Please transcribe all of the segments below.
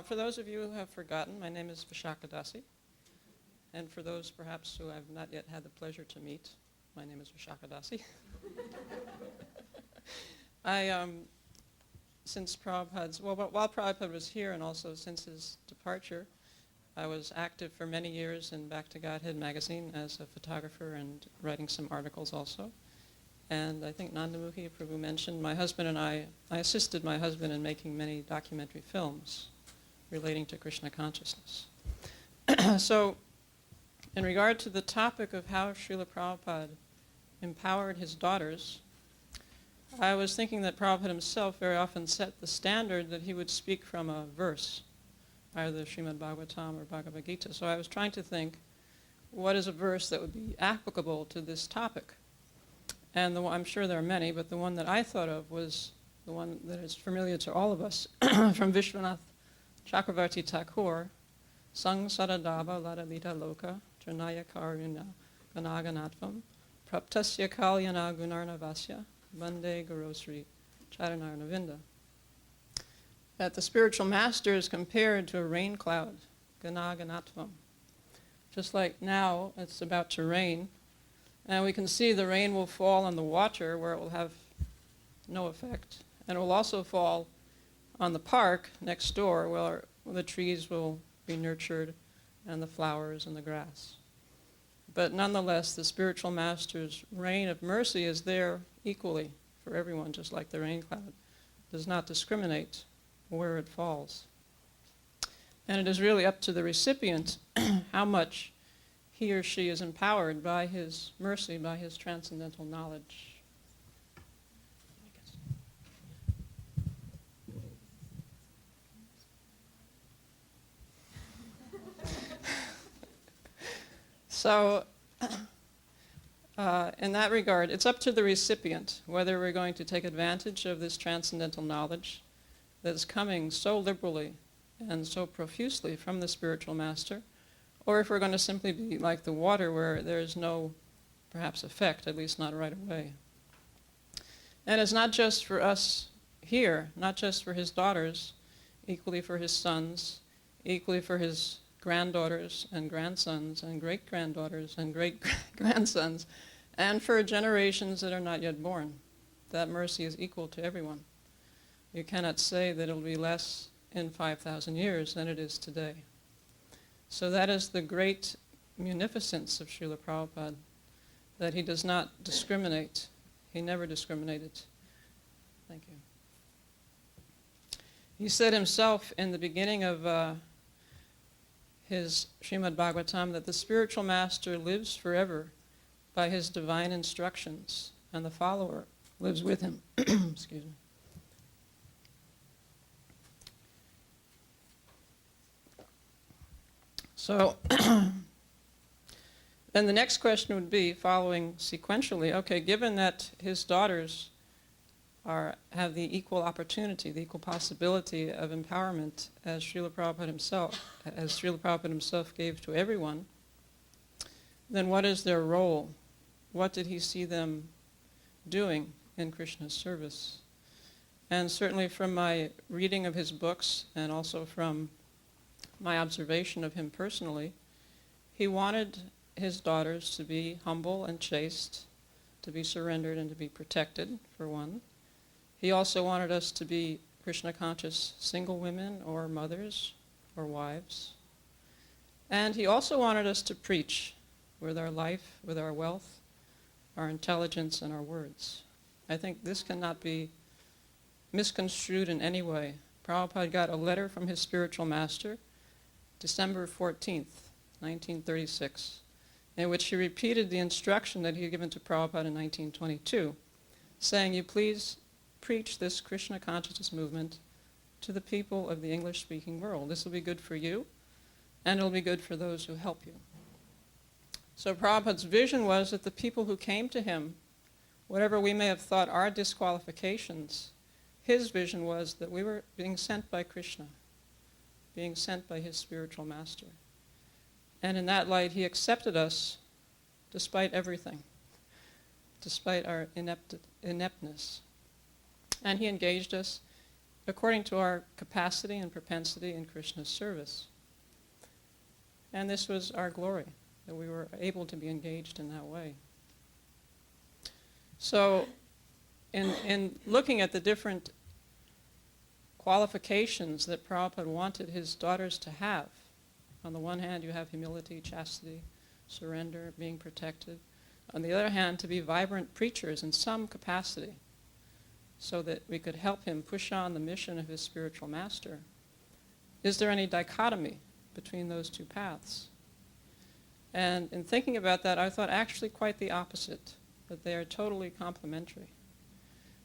For those of you who have forgotten, my name is Visakha. And for those perhaps who I've not yet had the pleasure to meet, my name is Visakha. Since Prabhupada's, while Prabhupada was here and also since his departure, I was active for many years in Back to Godhead magazine as a photographer and writing some articles also. And I think Nandamukhi Prabhu mentioned my husband and I assisted my husband in making many documentary films relating to Krishna consciousness. So, in regard to the topic of how Srila Prabhupada empowered his daughters, I was thinking that Prabhupada himself very often set the standard that he would speak from a verse, either Srimad Bhagavatam or Bhagavad Gita. So I was trying to think, what is a verse that would be applicable to this topic? And I'm sure there are many, but the one that I thought of was the one that is familiar to all of us, from Vishwanath Chakravarti Thakur, Sang Saradaba Ladalita Loka, Trinaya Karuna Ganaganatvam, Praptasya Kalyana Gunarnavasya, Vande Gurosri Charanarnavinda. That the spiritual master is compared to a rain cloud, Ganaganatvam. Just like now it's about to rain, and we can see the rain will fall on the water where it will have no effect, and it will also fall on the park next door where the trees will be nurtured and the flowers and the grass. But nonetheless, the spiritual master's rain of mercy is there equally for everyone, just like the rain cloud. It does not discriminate where it falls. And it is really up to the recipient how much he or she is empowered by his mercy, by his transcendental knowledge. So, in that regard, it's up to the recipient whether we're going to take advantage of this transcendental knowledge that's coming so liberally and so profusely from the spiritual master, or if we're going to simply be like the water where there's no, perhaps, effect, at least not right away. And it's not just for us here, not just for his daughters, equally for his sons, equally for his granddaughters and grandsons and great-granddaughters and great-grandsons, and for generations that are not yet born. That mercy is equal to everyone. You cannot say that it will be less in 5,000 years than it is today. So that is the great munificence of Srila Prabhupada, that he does not discriminate. He never discriminated. Thank you. He said himself in the beginning of his Srimad Bhagavatam that the spiritual master lives forever by his divine instructions, and the follower lives with him. Excuse me. So, then the next question would be, following sequentially, okay, given that his daughters have the equal opportunity, the equal possibility of empowerment as Srila Prabhupada himself gave to everyone, then what is their role? What did he see them doing in Krishna's service? And certainly from my reading of his books and also from my observation of him personally, he wanted his daughters to be humble and chaste, to be surrendered and to be protected, for one. He also wanted us to be Krishna-conscious single women or mothers or wives. And he also wanted us to preach with our life, with our wealth, our intelligence, and our words. I think this cannot be misconstrued in any way. Prabhupada got a letter from his spiritual master, December 14th, 1936, in which he repeated the instruction that he had given to Prabhupada in 1922, saying, you please preach this Krishna consciousness movement to the people of the English-speaking world. This will be good for you, and it will be good for those who help you. So Prabhupada's vision was that the people who came to him, whatever we may have thought our disqualifications, his vision was that we were being sent by Krishna, being sent by his spiritual master. And in that light, he accepted us despite everything, despite our ineptness. And he engaged us according to our capacity and propensity in Krishna's service. And this was our glory, that we were able to be engaged in that way. So in looking at the different qualifications that Prabhupada wanted his daughters to have, on the one hand you have humility, chastity, surrender, being protected. On the other hand, to be vibrant preachers in some capacity, so that we could help him push on the mission of his spiritual master. Is there any dichotomy between those two paths? And in thinking about that, I thought actually quite the opposite, that they are totally complementary.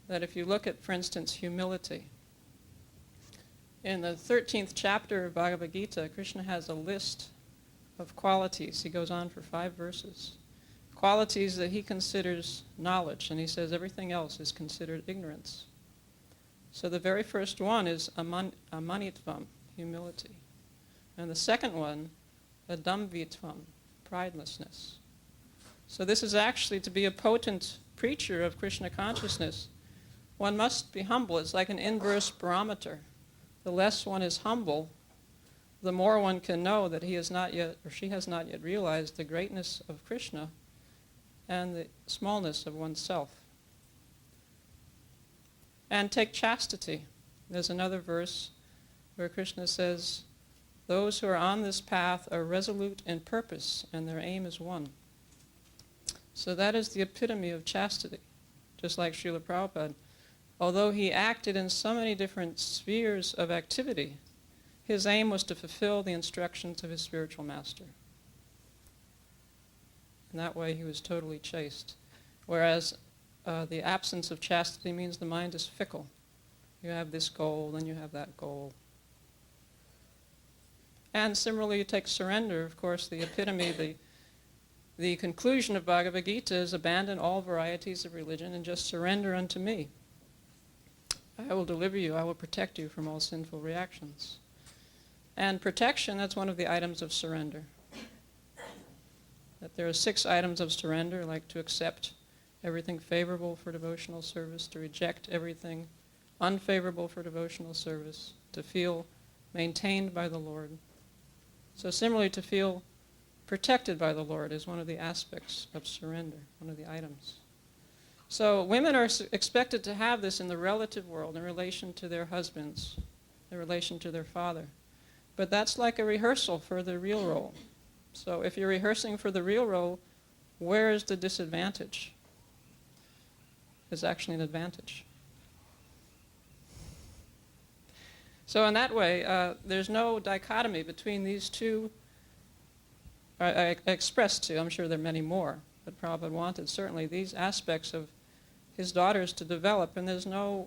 That if you look at, for instance, humility, in the 13th chapter of Bhagavad Gita, Krishna has a list of qualities. He goes on for 5 verses. Qualities that he considers knowledge, and he says everything else is considered ignorance. So the very first one is amanitvam, humility. And the second one, adamvitvam, pridelessness. So this is actually, to be a potent preacher of Krishna consciousness, one must be humble. It's like an inverse barometer. The less one is humble, the more one can know that he has not yet, or she has not yet realized the greatness of Krishna and the smallness of oneself. And take chastity. There's another verse where Krishna says, those who are on this path are resolute in purpose, and their aim is one. So that is the epitome of chastity. Just like Srila Prabhupada, although he acted in so many different spheres of activity, his aim was to fulfill the instructions of his spiritual master. In that way, he was totally chaste. Whereas the absence of chastity means the mind is fickle. You have this goal, then you have that goal. And similarly, you take surrender. Of course, the epitome, the conclusion of Bhagavad Gita is abandon all varieties of religion and just surrender unto me. I will deliver you, I will protect you from all sinful reactions. And protection, that's one of the items of surrender. That there are 6 items of surrender, like to accept everything favorable for devotional service, to reject everything unfavorable for devotional service, to feel maintained by the Lord. So similarly, to feel protected by the Lord is one of the aspects of surrender, one of the items. So women are expected to have this in the relative world in relation to their husbands, in relation to their father. But that's like a rehearsal for the real role. So if you're rehearsing for the real role, where is the disadvantage? It's actually an advantage. So in that way, there's no dichotomy between these two. I expressed 2, I'm sure there are many more, but Prabhupada wanted certainly these aspects of his daughters to develop, and there's no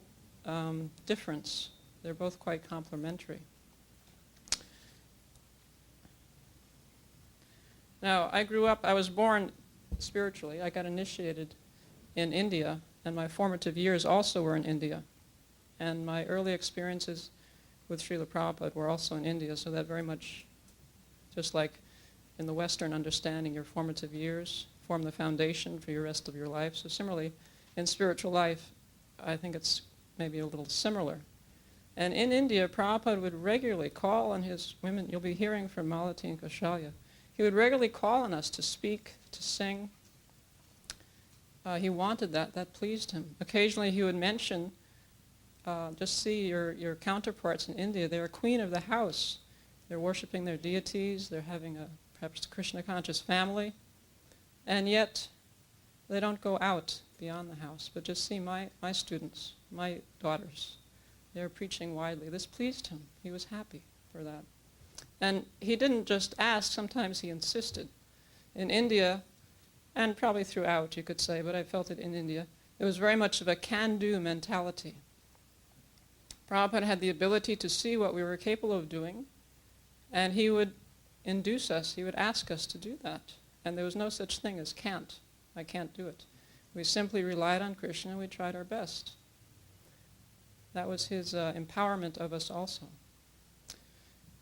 difference. They're both quite complementary. Now, I was born spiritually. I got initiated in India, and my formative years also were in India. And my early experiences with Srila Prabhupada were also in India, so that very much, just like in the Western understanding, your formative years form the foundation for your rest of your life. So similarly, in spiritual life, I think it's maybe a little similar. And in India, Prabhupada would regularly call on his women. You'll be hearing from Malati and Kaushalya. He would regularly call on us to speak, to sing. He wanted that. That pleased him. Occasionally he would mention, just see your counterparts in India. They're a queen of the house. They're worshiping their deities. They're having perhaps a Krishna-conscious family. And yet they don't go out beyond the house. But just see my students, my daughters. They're preaching widely. This pleased him. He was happy for that. And he didn't just ask, sometimes he insisted. In India, and probably throughout, you could say, but I felt it in India, it was very much of a can-do mentality. Prabhupada had the ability to see what we were capable of doing, and he would induce us, he would ask us to do that. And there was no such thing as can't. I can't do it. We simply relied on Krishna and we tried our best. That was his empowerment of us also.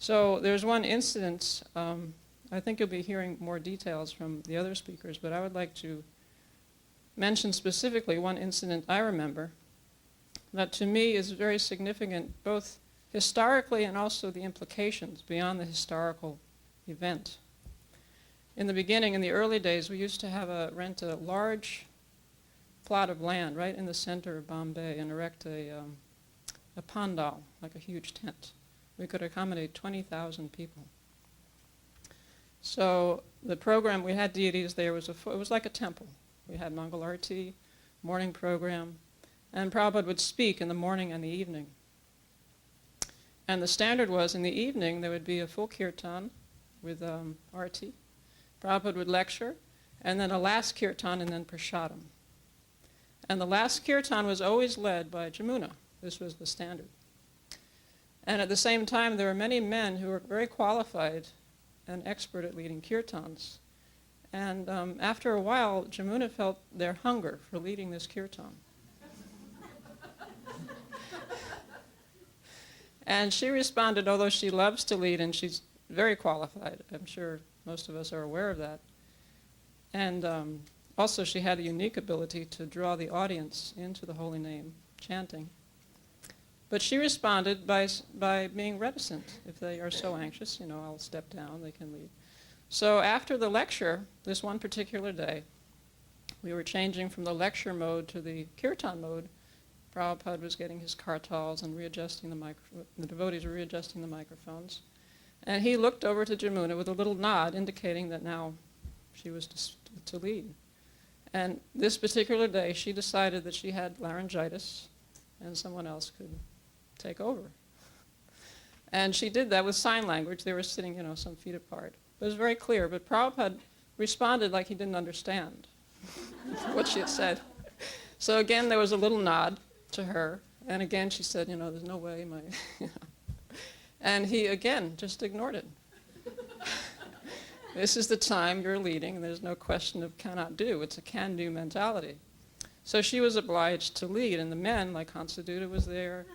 So there's one incident, I think you'll be hearing more details from the other speakers, but I would like to mention specifically one incident I remember. that to me is very significant, both historically and also the implications beyond the historical event. In the beginning, in the early days, we used to rent a large plot of land right in the center of Bombay and erect a pandal, like a huge tent. We could accommodate 20,000 people. So the program, we had deities there, it was like a temple. We had Mangal Arati, morning program, and Prabhupada would speak in the morning and the evening. And the standard was in the evening there would be a full kirtan with Arati. Prabhupada would lecture, and then a last kirtan and then prasadam. And the last kirtan was always led by Jamuna. This was the standard. And at the same time, there were many men who were very qualified and expert at leading kirtans. And after a while, Jamuna felt their hunger for leading this kirtan. And she responded, although she loves to lead and she's very qualified, I'm sure most of us are aware of that. And also she had a unique ability to draw the audience into the holy name, chanting. But she responded by being reticent. If they are so anxious, I'll step down, they can lead. So after the lecture, this one particular day, we were changing from the lecture mode to the kirtan mode. Prabhupada was getting his kartals and readjusting the devotees were readjusting the microphones. And he looked over to Jamuna with a little nod, indicating that now she was to lead. And this particular day, she decided that she had laryngitis and someone else could take over. And she did that with sign language. They were sitting, some feet apart. It was very clear, but Prabhupada responded like he didn't understand what she had said. So again, there was a little nod to her, and again she said, there's no way and he again just ignored it. This is the time you're leading, and there's no question of cannot do. It's a can-do mentality. So she was obliged to lead, and the men, like Hansaduta was there,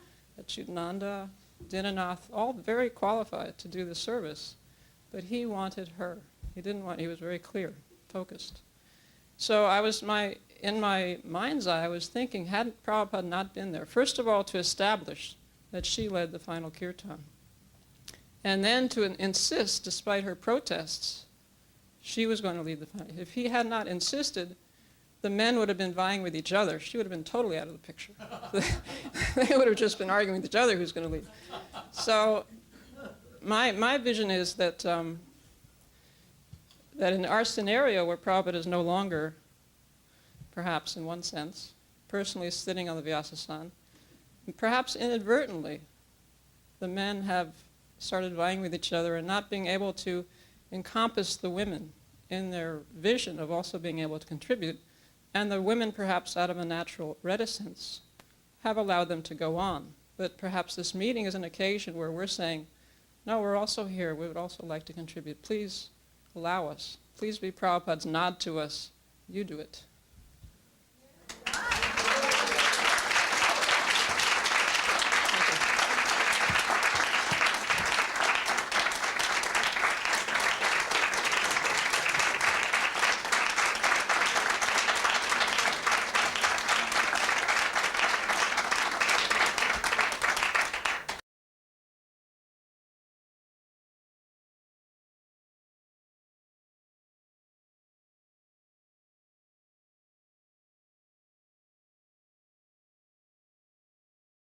Achyutananda, Dinanath, all very qualified to do the service, but he wanted her. He was very clear, focused. So in my mind's eye, I was thinking, had Prabhupada not been there, first of all, to establish that she led the final kirtan, and then to insist, despite her protests, she was going to lead the final. If he had not insisted, the men would have been vying with each other. She would have been totally out of the picture. They would have just been arguing with each other who's going to lead. So my vision is that that in our scenario where Prabhupada is no longer, perhaps in one sense, personally sitting on the Vyasasana, perhaps inadvertently, the men have started vying with each other and not being able to encompass the women in their vision of also being able to contribute, and the women, perhaps out of a natural reticence, have allowed them to go on. But perhaps this meeting is an occasion where we're saying, no, we're also here, we would also like to contribute. Please allow us. Please be Prabhupada's nod to us. You do it.